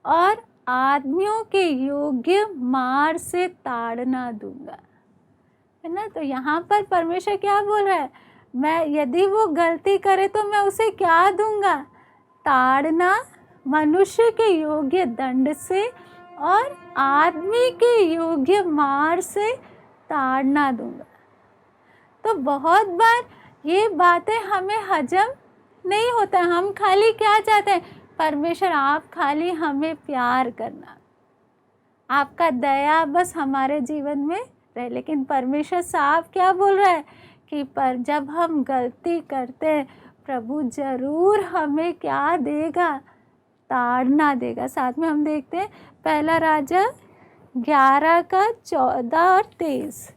Speaker 1: और आदमियों के योग्य मार से ताड़ना दूंगा, है ना। तो यहाँ पर परमेश्वर क्या बोल रहा है, मैं, यदि वो गलती करे तो मैं उसे क्या दूंगा, ताड़ना, मनुष्य के योग्य दंड से और आदमी के योग्य मार से ताड़ना दूंगा। तो बहुत बार ये बातें हमें हजम नहीं होता, हम खाली क्या चाहते हैं, परमेश्वर आप खाली हमें प्यार करना, आपका दया बस हमारे जीवन में रहे। लेकिन परमेश्वर साफ क्या बोल रहा है कि पर जब हम गलती करते हैं, प्रभु जरूर हमें क्या देगा, ताड़ना देगा। साथ में हम देखते हैं 1 राजा 11:14 और 23।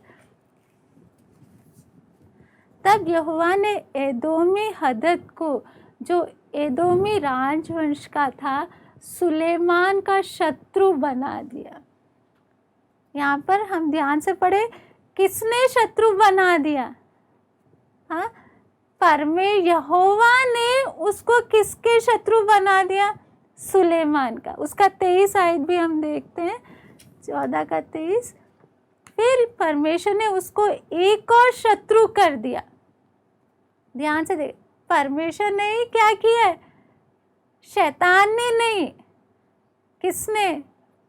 Speaker 1: तब यहोवा ने एदोमी हदद को, जो एदोमी राजवंश का था, सुलेमान का शत्रु बना दिया। यहाँ पर हम ध्यान से पढ़े, किसने शत्रु बना दिया, हाँ, यहोवा ने उसको किसके शत्रु बना दिया, सुलेमान का। उसका 23 आयत भी हम देखते हैं, 14:23। फिर परमेश्वर ने उसको एक और शत्रु कर दिया। ध्यान से देख, परमेश्वर ने ही क्या किया है, शैतान ने नहीं, किसने,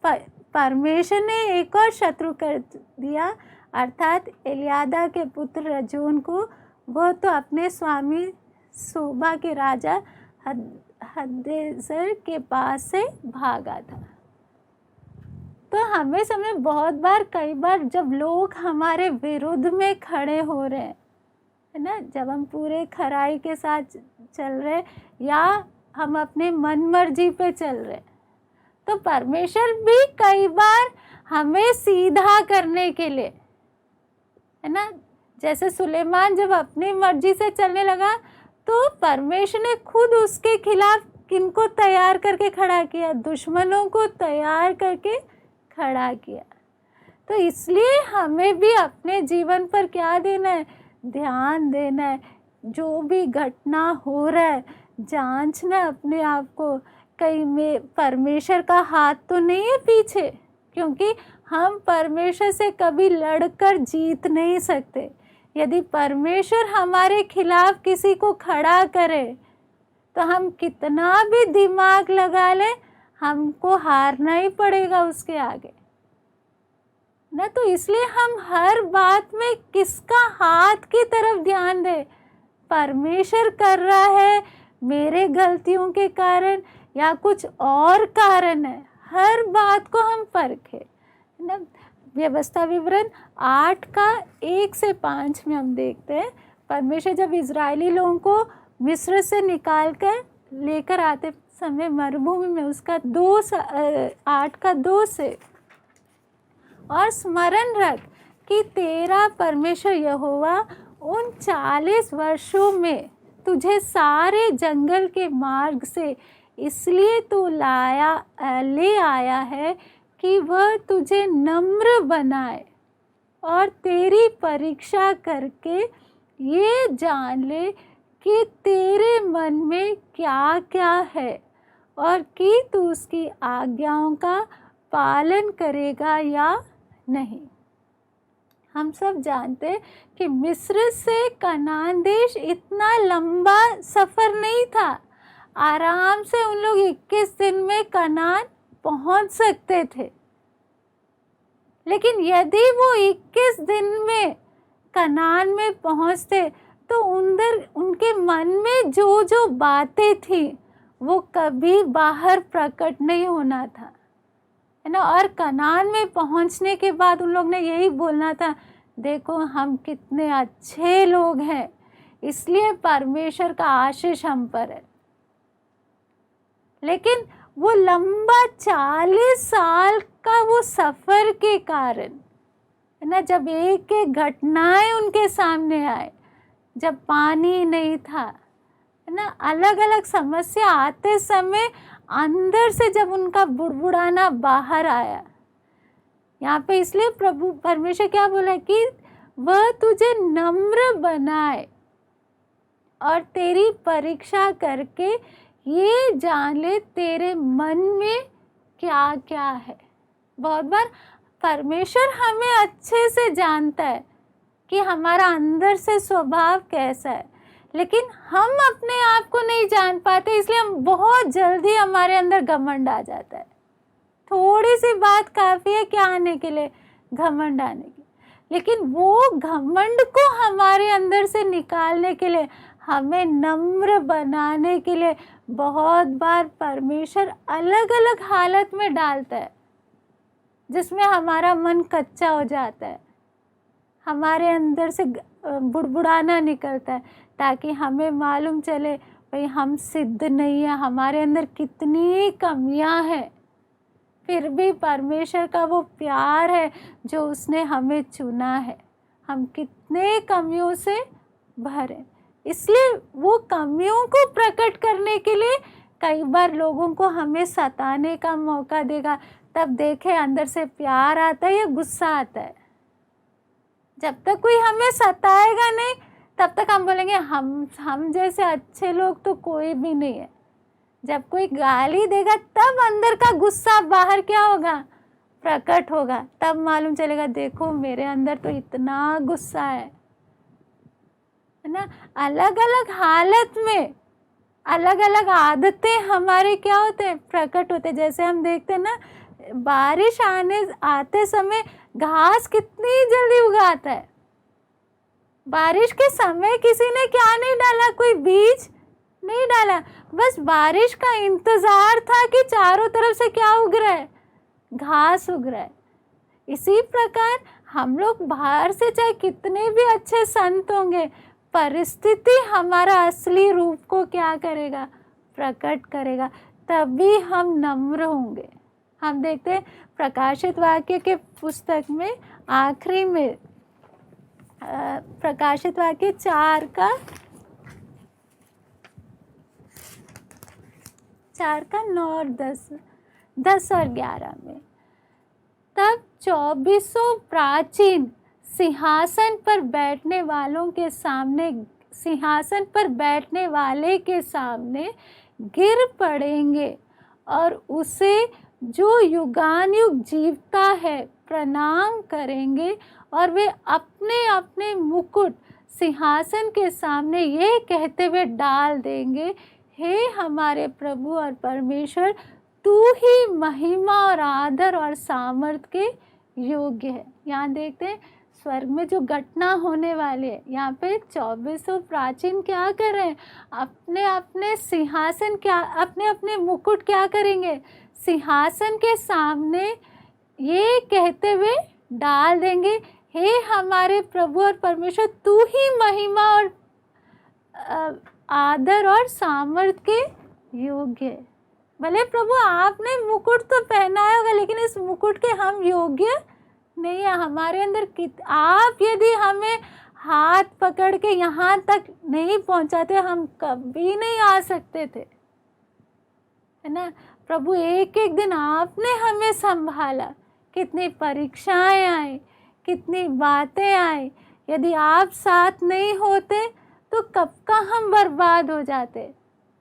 Speaker 1: परमेश्वर ने एक और शत्रु कर दिया, अर्थात एलियादा के पुत्र रजोन को। वह तो अपने स्वामी सोबा के राजा हददेज़र के पास से भागा था। तो हमें समझ, बहुत बार, कई बार जब लोग हमारे विरुद्ध में खड़े हो रहे हैं, है ना, जब हम पूरे खराई के साथ चल रहे या हम अपने मन मर्जी पे चल रहे, तो परमेश्वर भी कई बार हमें सीधा करने के लिए, है ना, जैसे सुलेमान जब अपनी मर्जी से चलने लगा तो परमेश्वर ने खुद उसके खिलाफ किनको तैयार करके खड़ा किया, दुश्मनों को तैयार करके खड़ा किया। तो इसलिए हमें भी अपने जीवन पर क्या देना है, ध्यान देना है। जो भी घटना हो रहा है, जांचना अपने आप को, कहीं में परमेश्वर का हाथ तो नहीं है पीछे, क्योंकि हम परमेश्वर से कभी लड़कर जीत नहीं सकते। यदि परमेश्वर हमारे खिलाफ किसी को खड़ा करे तो हम कितना भी दिमाग लगा ले, हमको हारना ही पड़ेगा उसके आगे ना। तो इसलिए हम हर बात में किसका हाथ की तरफ ध्यान दें, परमेश्वर कर रहा है मेरे गलतियों के कारण या कुछ और कारण है, हर बात को हम परखें ना। व्यवस्था विवरण 8 का 1 से 5 में हम देखते हैं, परमेश्वर जब इजरायली लोगों को मिस्र से निकाल कर लेकर आते समय मरुभूमि में, उसका 8 का 2 से, और स्मरण रख कि तेरा परमेश्वर यहोवा उन 40 वर्षों में तुझे सारे जंगल के मार्ग से इसलिए तो ले आया है कि वह तुझे नम्र बनाए और तेरी परीक्षा करके ये जान ले कि तेरे मन में क्या क्या है और कि तू उसकी आज्ञाओं का पालन करेगा या नहीं। हम सब जानते हैं कि मिस्र से कनान देश इतना लंबा सफ़र नहीं था। आराम से उन लोग 21 दिन में कनान पहुंच सकते थे, लेकिन यदि वो 21 दिन में कनान में पहुंचते तो उनके मन में जो जो बातें थी वो कभी बाहर प्रकट नहीं होना था, है ना। और कनान में पहुंचने के बाद उन लोग ने यही बोलना था, देखो हम कितने अच्छे लोग हैं, इसलिए परमेश्वर का आशीष हम पर है। लेकिन वो लंबा 40 साल का वो सफ़र के कारण, है ना, जब एक एक घटनाएं उनके सामने आए, जब पानी नहीं था, है ना, अलग अलग समस्या आते समय अंदर से जब उनका बुड़बुड़ाना बाहर आया, यहाँ पे इसलिए प्रभु परमेश्वर क्या बोला कि वह तुझे नम्र बनाए और तेरी परीक्षा करके ये जान ले तेरे मन में क्या क्या है। बहुत बार परमेश्वर हमें अच्छे से जानता है कि हमारा अंदर से स्वभाव कैसा है, लेकिन हम अपने आप को नहीं जान पाते, इसलिए हम बहुत जल्दी हमारे अंदर घमंड आ जाता है। थोड़ी सी बात काफ़ी है क्या आने के लिए, घमंड आने के लिए। लेकिन वो घमंड को हमारे अंदर से निकालने के लिए, हमें नम्र बनाने के लिए बहुत बार परमेश्वर अलग अलग हालत में डालता है, जिसमें हमारा मन कच्चा हो जाता है, हमारे अंदर से बुड़बुड़ाना निकलता है, ताकि हमें मालूम चले भाई हम सिद्ध नहीं है, हमारे अंदर कितनी कमियां हैं, फिर भी परमेश्वर का वो प्यार है जो उसने हमें चुना है, हम कितने कमियों से भरे। इसलिए वो कमियों को प्रकट करने के लिए कई बार लोगों को हमें सताने का मौका देगा, तब देखे अंदर से प्यार आता है या गुस्सा आता है। जब तक कोई हमें सताएगा नहीं तब तक हम बोलेंगे हम जैसे अच्छे लोग तो कोई भी नहीं है। जब कोई गाली देगा तब अंदर का गुस्सा बाहर क्या होगा, प्रकट होगा, तब मालूम चलेगा देखो मेरे अंदर तो इतना गुस्सा है ना। अलग अलग हालत में अलग अलग आदतें हमारे क्या होते हैं, प्रकट होते हैं। जैसे हम देखते हैं ना, बारिश आते समय घास कितनी जल्दी उगाता है। बारिश के समय किसी ने क्या नहीं डाला, कोई बीज नहीं डाला, बस बारिश का इंतजार था कि चारों तरफ से क्या उग रहा है, घास उग रहा है। इसी प्रकार हम लोग बाहर से चाहे कितने भी अच्छे संत होंगे, परिस्थिति हमारा असली रूप को क्या करेगा, प्रकट करेगा, तभी हम नम्र होंगे। हम देखते हैं प्रकाशित वाक्य के पुस्तक में आखिरी में प्रकाशित वाक्य 4 का 9 और 10 और 11 में, तब 24 प्राचीन सिंहासन पर बैठने वाले के सामने गिर पड़ेंगे और उसे जो युगानुयुग जीवता है प्रणाम करेंगे और वे अपने अपने मुकुट सिंहासन के सामने ये कहते हुए डाल देंगे, हे हमारे प्रभु और परमेश्वर, तू ही महिमा और आदर और सामर्थ के योग्य है। यहाँ देखते हैं स्वर्ग में जो घटना होने वाली है, यहाँ पे 2400 प्राचीन क्या कर रहे हैं, अपने अपने सिंहासन क्या, अपने अपने मुकुट क्या करेंगे, सिंहासन के सामने ये कहते हुए डाल देंगे, हे हमारे प्रभु और परमेश्वर, तू ही महिमा और आदर और सामर्थ के योग्य है। भले प्रभु आपने मुकुट तो पहनाया होगा, लेकिन इस मुकुट के हम योग्य नहीं है। हमारे अंदर आप यदि हमें हाथ पकड़ के यहाँ तक नहीं पहुँचाते, हम कभी नहीं आ सकते थे, है ना। प्रभु एक एक दिन आपने हमें संभाला, कितनी परीक्षाएं आई, कितनी बातें आई। यदि आप साथ नहीं होते तो कब का हम बर्बाद हो जाते,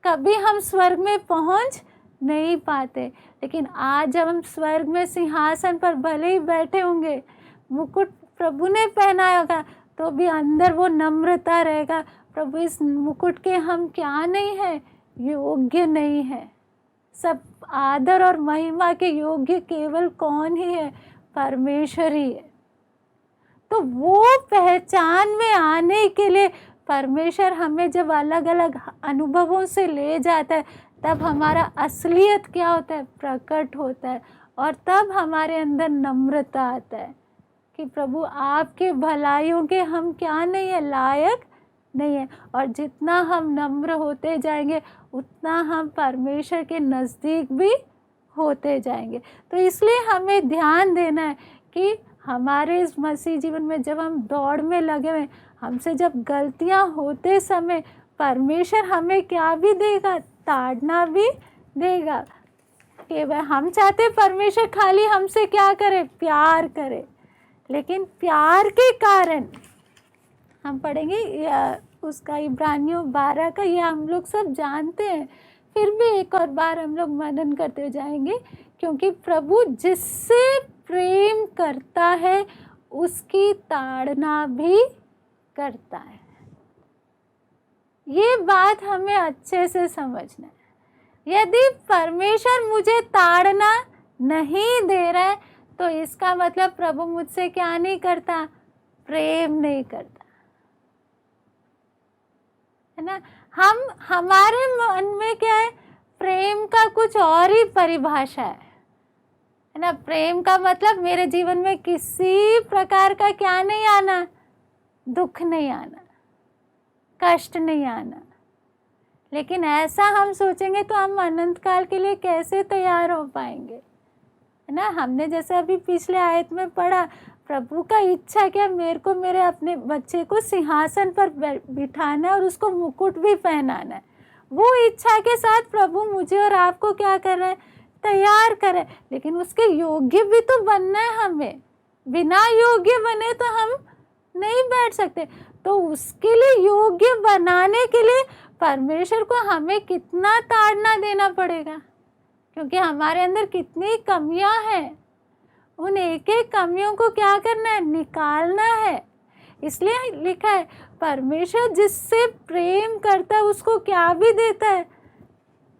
Speaker 1: कभी हम स्वर्ग में पहुंच नहीं पाते। लेकिन आज जब हम स्वर्ग में सिंहासन पर भले ही बैठे होंगे, मुकुट प्रभु ने पहनाया होगा, तो भी अंदर वो नम्रता रहेगा, प्रभु इस मुकुट के हम क्या नहीं है, योग्य नहीं है। सब आदर और महिमा के योग्य केवल कौन ही है, परमेश्वर ही है। तो वो पहचान में आने के लिए परमेश्वर हमें जब अलग अलग अनुभवों से ले जाता है, तब हमारा असलियत क्या होता है, प्रकट होता है। और तब हमारे अंदर नम्रता आता है कि प्रभु आपके भलाइयों के हम क्या नहीं है, लायक नहीं है। और जितना हम नम्र होते जाएंगे, उतना हम परमेश्वर के नज़दीक भी होते जाएंगे। तो इसलिए हमें ध्यान देना है कि हमारे इस मसीह जीवन में जब हम दौड़ में लगे हुए, हमसे जब गलतियां होते समय परमेश्वर हमें क्या भी देगा, ताड़ना भी देगा। केवल हम चाहते परमेश्वर खाली हमसे क्या करे, प्यार करे, लेकिन प्यार के कारण हम पढ़ेंगे उसका इब्रानियों 12 का, ये हम लोग सब जानते हैं, फिर भी एक और बार हम लोग मनन करते जाएंगे। क्योंकि प्रभु जिससे प्रेम करता है उसकी ताड़ना भी करता है। ये बात हमें अच्छे से समझना है। यदि परमेश्वर मुझे ताड़ना नहीं दे रहा है, तो इसका मतलब प्रभु मुझसे क्या नहीं करता, प्रेम नहीं करता, है ना। हमारे मन में क्या है, प्रेम का कुछ और ही परिभाषा है ना। प्रेम का मतलब मेरे जीवन में किसी प्रकार का क्या नहीं आना, दुख नहीं आना, कष्ट नहीं आना। लेकिन ऐसा हम सोचेंगे तो हम अनंत काल के लिए कैसे तैयार हो पाएंगे, है ना। हमने जैसे अभी पिछले आयत में पढ़ा, प्रभु का इच्छा क्या, मेरे को मेरे अपने बच्चे को सिंहासन पर बिठाना है और उसको मुकुट भी पहनाना है। वो इच्छा के साथ प्रभु मुझे और आपको क्या कर रहा है, तैयार कर रहा है। लेकिन उसके योग्य भी तो बनना है हमें। बिना योग्य बने तो हम नहीं बैठ सकते। तो उसके लिए योग्य बनाने के लिए परमेश्वर को हमें कितना ताड़ना देना पड़ेगा, क्योंकि हमारे अंदर कितनी कमियां हैं। उन एक एक कमियों को क्या करना है, निकालना है। इसलिए लिखा है परमेश्वर जिससे प्रेम करता है उसको क्या भी देता है,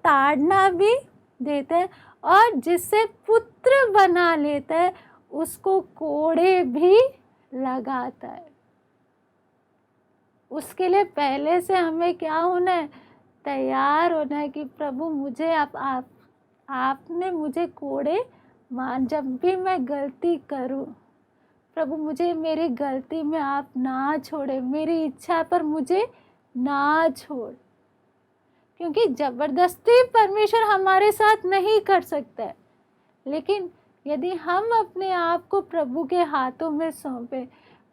Speaker 1: ताड़ना भी देता है, और जिससे पुत्र बना लेता है उसको कोड़े भी लगाता है। उसके लिए पहले से हमें क्या होना है, तैयार होना है कि प्रभु मुझे आपने मुझे कोड़े मान, जब भी मैं गलती करूं प्रभु मुझे मेरी गलती में आप ना छोड़े, मेरी इच्छा पर मुझे ना छोड़। क्योंकि ज़बरदस्ती परमेश्वर हमारे साथ नहीं कर सकता है। लेकिन यदि हम अपने आप को प्रभु के हाथों में सौंपे,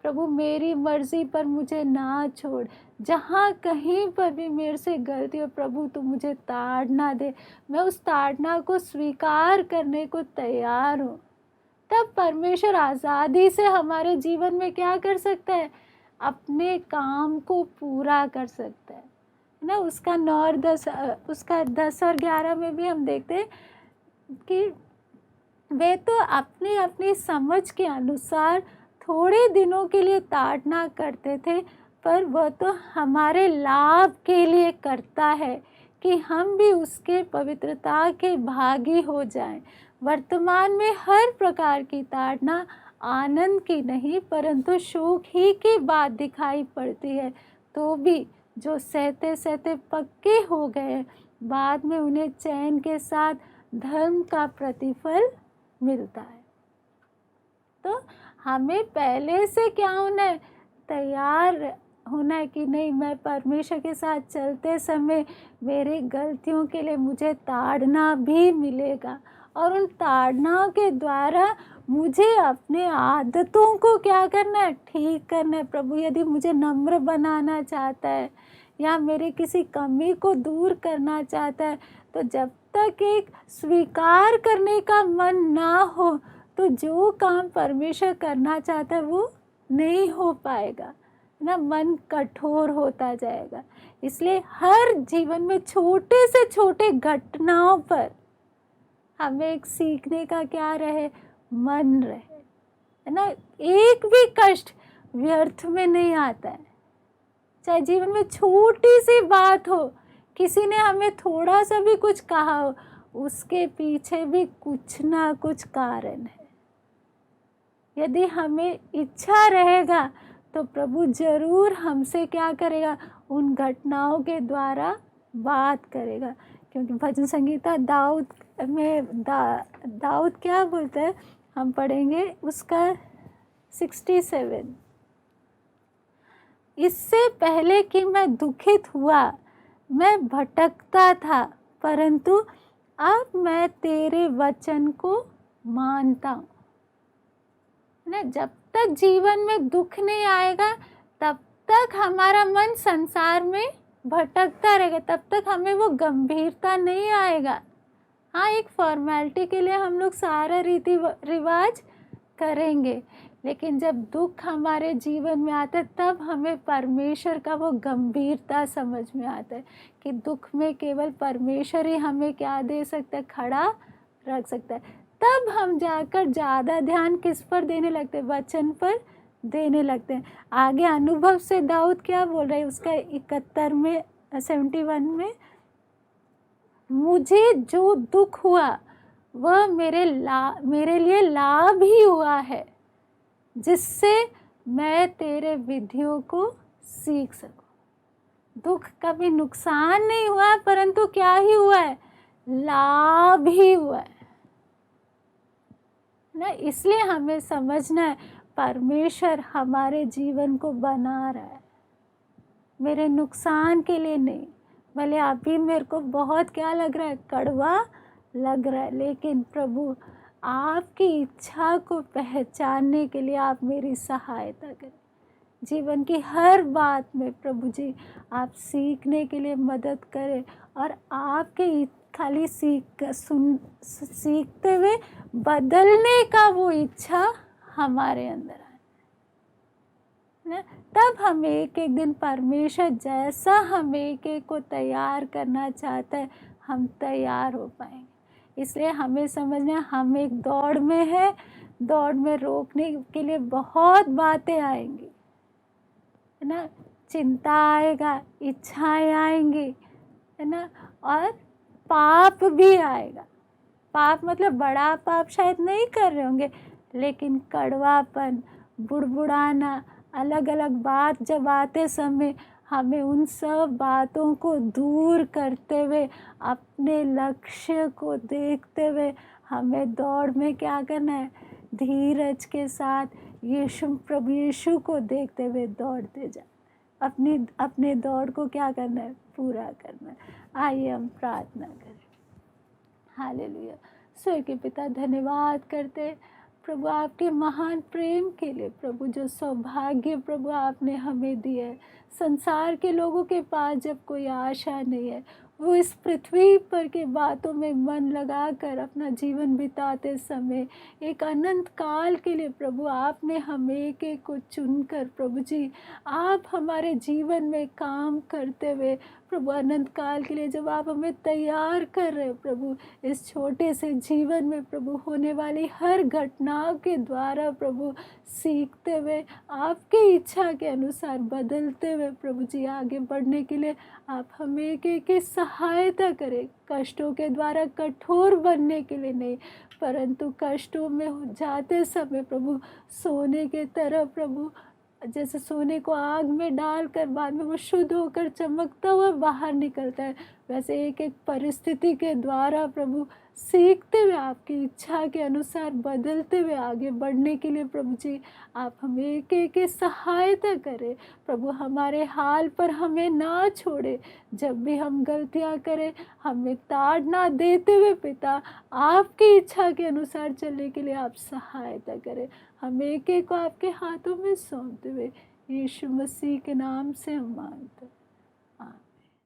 Speaker 1: प्रभु मेरी मर्जी पर मुझे ना छोड़, जहाँ कहीं पर भी मेरे से गलती हो प्रभु तू मुझे ताड़ना दे, मैं उस ताड़ना को स्वीकार करने को तैयार हूँ, तब परमेश्वर आज़ादी से हमारे जीवन में क्या कर सकता है, अपने काम को पूरा कर सकता है ना। उसका 9 और 10, उसका 10 और 11 में भी हम देखते हैं कि वे तो अपनी अपनी समझ के अनुसार थोड़े दिनों के लिए ताड़ना करते थे, पर वह तो हमारे लाभ के लिए करता है कि हम भी उसके पवित्रता के भागी हो जाएं। वर्तमान में हर प्रकार की ताड़ना आनंद की नहीं परंतु शोक ही की बात दिखाई पड़ती है, तो भी जो सहते सहते पक्के हो गए बाद में उन्हें चैन के साथ धर्म का प्रतिफल मिलता है। तो हमें पहले से क्या होना है, तैयार होना है कि नहीं, मैं परमेश्वर के साथ चलते समय मेरी गलतियों के लिए मुझे ताड़ना भी मिलेगा, और उन ताड़नाओं के द्वारा मुझे अपने आदतों को क्या करना है, ठीक करना है। प्रभु यदि मुझे नम्र बनाना चाहता है या मेरे किसी कमी को दूर करना चाहता है, तो जब तक एक स्वीकार करने का मन ना हो तो जो काम परमेश्वर करना चाहता है वो नहीं हो पाएगा ना, मन कठोर होता जाएगा। इसलिए हर जीवन में छोटे से छोटे घटनाओं पर हमें एक सीखने का क्या रहे, मन रहे, है ना। एक भी कष्ट व्यर्थ में नहीं आता है, चाहे जीवन में छोटी सी बात हो, किसी ने हमें थोड़ा सा भी कुछ कहा हो, उसके पीछे भी कुछ ना कुछ कारण है। यदि हमें इच्छा रहेगा तो प्रभु जरूर हमसे क्या करेगा, उन घटनाओं के द्वारा बात करेगा। क्योंकि भजन संगीता दाऊद में दाऊद क्या बोलता है, हम पढ़ेंगे उसका 67। इससे पहले कि मैं दुखित हुआ मैं भटकता था, परंतु अब मैं तेरे वचन को मानता हूँ ना। जब तक जीवन में दुख नहीं आएगा तब तक हमारा मन संसार में भटकता रहेगा, तब तक हमें वो गंभीरता नहीं आएगा। हाँ, एक फॉर्मेलिटी के लिए हम लोग सारा रीति रिवाज करेंगे, लेकिन जब दुख हमारे जीवन में आता है तब हमें परमेश्वर का वो गंभीरता समझ में आता है कि दुख में केवल परमेश्वर ही हमें क्या दे सकता है, खड़ा रख सकता है। तब हम जाकर ज़्यादा ध्यान किस पर देने लगते हैं, वचन पर देने लगते हैं। आगे अनुभव से दाऊद क्या बोल रहे हैं, उसका 71 में 71 में, मुझे जो दुख हुआ वह मेरे लिए लाभ ही हुआ है, जिससे मैं तेरे विधियों को सीख सकूं। दुख कभी नुकसान नहीं हुआ परंतु क्या ही हुआ है, लाभ ही हुआ है ना। इसलिए हमें समझना है परमेश्वर हमारे जीवन को बना रहा है, मेरे नुकसान के लिए नहीं। भले अभी मेरे को बहुत क्या लग रहा है, कड़वा लग रहा है, लेकिन प्रभु आपकी इच्छा को पहचानने के लिए आप मेरी सहायता करें। जीवन की हर बात में प्रभु जी आप सीखने के लिए मदद करें, और आपके खाली सीखते हुए बदलने का वो इच्छा हमारे अंदर आए ना। तब हम एक एक दिन परमेश्वर जैसा हम एक एक को तैयार करना चाहता है, हम तैयार हो पाएंगे। इसलिए हमें समझना हम एक दौड़ में है, दौड़ में रोकने के लिए बहुत बातें आएंगी, है ना। चिंता आएगा, इच्छाएं आएंगी, है ना, और पाप भी आएगा। पाप मतलब बड़ा पाप शायद नहीं कर रहे होंगे, लेकिन कड़वापन, बुड़बुड़ाना, अलग अलग बात जब आते समय हमें उन सब बातों को दूर करते हुए, अपने लक्ष्य को देखते हुए हमें दौड़ में क्या करना है, धीरज के साथ प्रभु यीशु को देखते हुए दौड़ते जाए, अपने दौड़ को क्या करना है, पूरा करना है। आइए हम प्रार्थना करें। हालेलुया। स्वर्ग के पिता, धन्यवाद करते प्रभु आपके महान प्रेम के लिए, प्रभु जो सौभाग्य प्रभु आपने हमें दिया है। संसार के लोगों के पास जब कोई आशा नहीं है, वो इस पृथ्वी पर के बातों में मन लगाकर अपना जीवन बिताते समय एक अनंत काल के लिए प्रभु आपने हमें एक एक को चुनकर प्रभु जी आप हमारे जीवन में काम करते हुए प्रभु अनंत काल के लिए जब आप हमें तैयार कर रहे हो प्रभु, इस छोटे से जीवन में प्रभु होने वाली हर घटनाओं के द्वारा प्रभु सीखते हुए आपकी इच्छा के अनुसार बदलते हुए प्रभु जी आगे बढ़ने के लिए आप हमें एक सहायता करें। कष्टों के द्वारा कठोर बनने के लिए नहीं, परंतु कष्टों में जाते समय प्रभु सोने के तरह प्रभु, जैसे सोने को आग में डालकर बाद में वो शुद्ध होकर चमकता हुआ बाहर निकलता है, वैसे एक एक परिस्थिति के द्वारा प्रभु सीखते हुए आपकी इच्छा के अनुसार बदलते हुए आगे बढ़ने के लिए प्रभु जी आप हमें एक सहायता करें प्रभु। हमारे हाल पर हमें ना छोड़े, जब भी हम गलतियां करें हमें ताड़ ना देते हुए पिता आपकी इच्छा के अनुसार चलने के लिए आप सहायता करें। हम एक एक को आपके हाथों में सौंपते हुए यीशु मसीह के नाम से हम मांगते हैं।